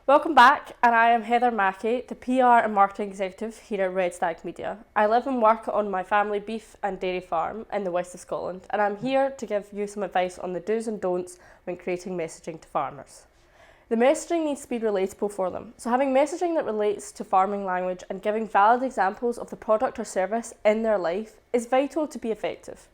Welcome back, and I am Heather Mackie, the PR and Marketing Executive here at Red Stag Media. I live and work on my family beef and dairy farm in the west of Scotland, and I'm here to give you some advice on the do's and don'ts when creating messaging to farmers. The messaging needs to be relatable for them, so having messaging that relates to farming language and giving valid examples of the product or service in their life is vital to be effective.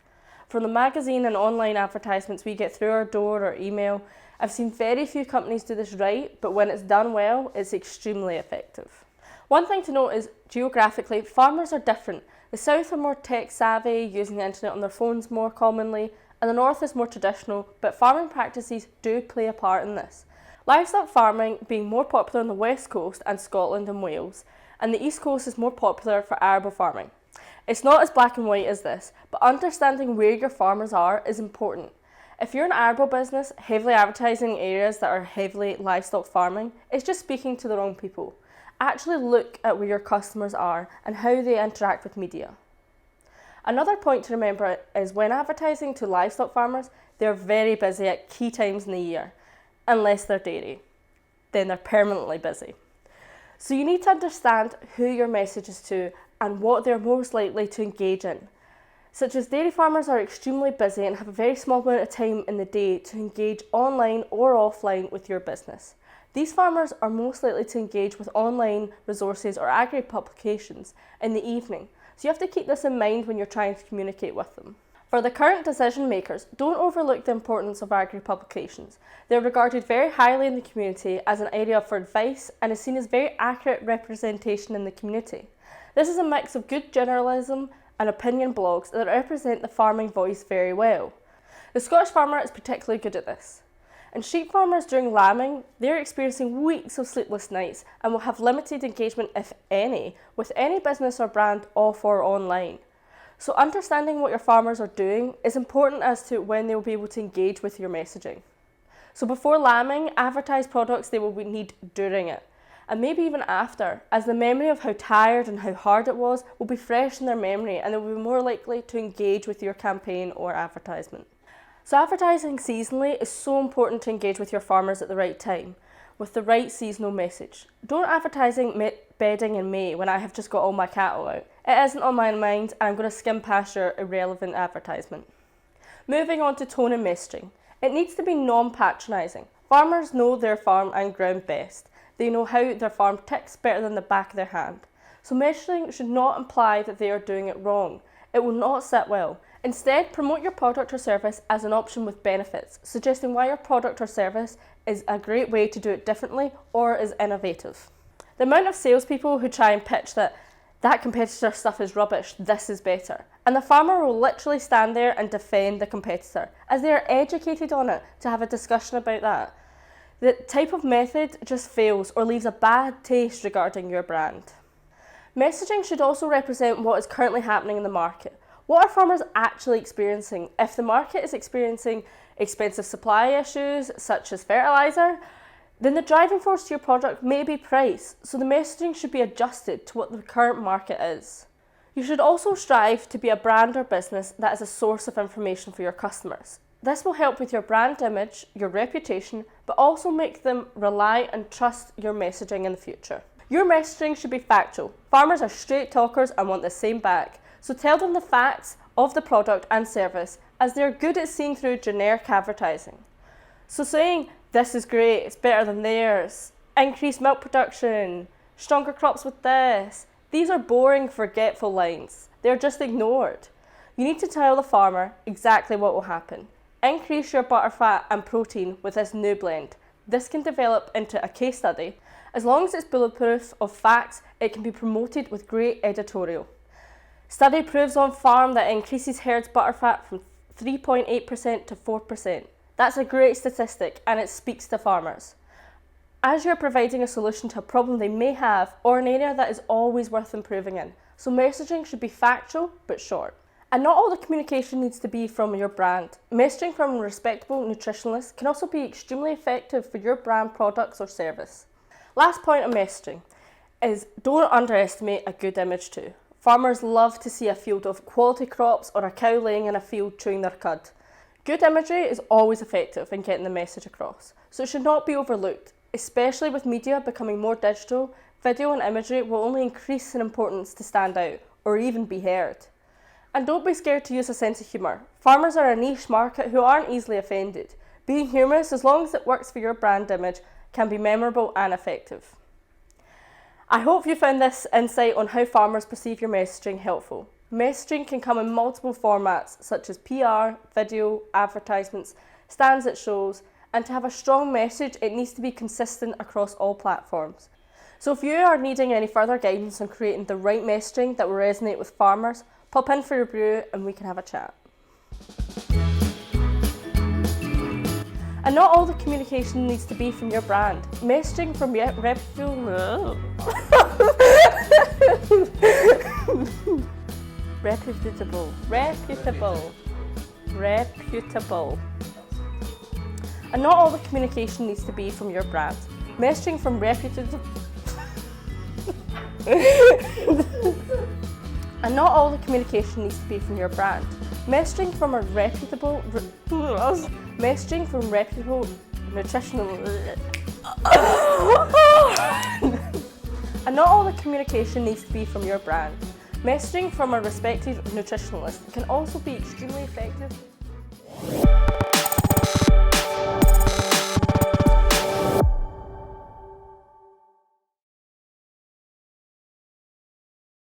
From the magazine and online advertisements we get through our door or email, I've seen very few companies do this right, but when it's done well, it's extremely effective. One thing to note is, geographically, farmers are different. The south are more tech savvy, using the internet on their phones more commonly, and the north is more traditional, but farming practices do play a part in this. Livestock farming being more popular on the west coast and Scotland and Wales, and the east coast is more popular for arable farming. It's not as black and white as this, but understanding where your farmers are is important. If you're an arable business heavily advertising in areas that are heavily livestock farming, it's just speaking to the wrong people. Actually look at where your customers are and how they interact with media. Another point to remember is when advertising to livestock farmers, they're very busy at key times in the year, unless they're dairy. Then they're permanently busy. So you need to understand who your message is to and what they're most likely to engage in. Such as dairy farmers are extremely busy and have a very small amount of time in the day to engage online or offline with your business. These farmers are most likely to engage with online resources or agri publications in the evening, so you have to keep this in mind when you're trying to communicate with them. For the current decision makers, don't overlook the importance of agri publications. They're regarded very highly in the community as an area for advice and is seen as very accurate representation in the community. This is a mix of good journalism and opinion blogs that represent the farming voice very well. The Scottish farmer is particularly good at this. And sheep farmers during lambing, they're experiencing weeks of sleepless nights and will have limited engagement, if any, with any business or brand off or online. So understanding what your farmers are doing is important as to when they will be able to engage with your messaging. So before lambing, advertise products they will need during it, and maybe even after, as the memory of how tired and how hard it was will be fresh in their memory and they will be more likely to engage with your campaign or advertisement. So advertising seasonally is so important to engage with your farmers at the right time, with the right seasonal message. Don't advertising bedding in May when I have just got all my cattle out. It isn't on my mind and I'm going to skim past your irrelevant advertisement. Moving on to tone and messaging. It needs to be non-patronising. Farmers know their farm and ground best. They know how their farm ticks better than the back of their hand. So messaging should not imply that they are doing it wrong. It will not sit well. Instead, promote your product or service as an option with benefits, suggesting why your product or service is a great way to do it differently or is innovative. The amount of salespeople who try and pitch that competitor stuff is rubbish, this is better. And the farmer will literally stand there and defend the competitor, as they are educated on it to have a discussion about that. The type of method just fails or leaves a bad taste regarding your brand. Messaging should also represent what is currently happening in the market. What are farmers actually experiencing? If the market is experiencing expensive supply issues, such as fertiliser, then the driving force to your product may be price, so the messaging should be adjusted to what the current market is. You should also strive to be a brand or business that is a source of information for your customers. This will help with your brand image, your reputation, but also make them rely and trust your messaging in the future. Your messaging should be factual. Farmers are straight talkers and want the same back. So tell them the facts of the product and service, as they're good at seeing through generic advertising. So saying, this is great, it's better than theirs, increased milk production, stronger crops with this, these are boring, forgetful lines. They're just ignored. You need to tell the farmer exactly what will happen. Increase your butterfat and protein with this new blend. This can develop into a case study. As long as it's bulletproof of facts, it can be promoted with great editorial. Study proves on farm that it increases herd's butterfat from 3.8% to 4%. That's a great statistic and it speaks to farmers. As you're providing a solution to a problem they may have or an area that is always worth improving in. So messaging should be factual but short. And not all the communication needs to be from your brand. Messaging from a respectable nutritionalist can also be extremely effective for your brand products or service. Last point on messaging is don't underestimate a good image too. Farmers love to see a field of quality crops or a cow laying in a field chewing their cud. Good imagery is always effective in getting the message across, so it should not be overlooked. Especially with media becoming more digital, video and imagery will only increase in importance to stand out or even be heard. And don't be scared to use a sense of humour. Farmers are a niche market who aren't easily offended. Being humorous, as long as it works for your brand image, can be memorable and effective. I hope you found this insight on how farmers perceive your messaging helpful. Messaging can come in multiple formats such as PR, video, advertisements, stands at shows, and to have a strong message, it needs to be consistent across all platforms. So if you are needing any further guidance on creating the right messaging that will resonate with farmers, pop in for your review and we can have a chat. And not all the communication needs to be from your brand. Messaging from reputable And not all the communication needs to be from your brand. Messaging from reputable And not all the communication needs to be from your brand. Messaging from a reputable messaging from reputable nutritional And not all the communication needs to be from your brand. Messaging from a respected nutritionalist can also be extremely effective.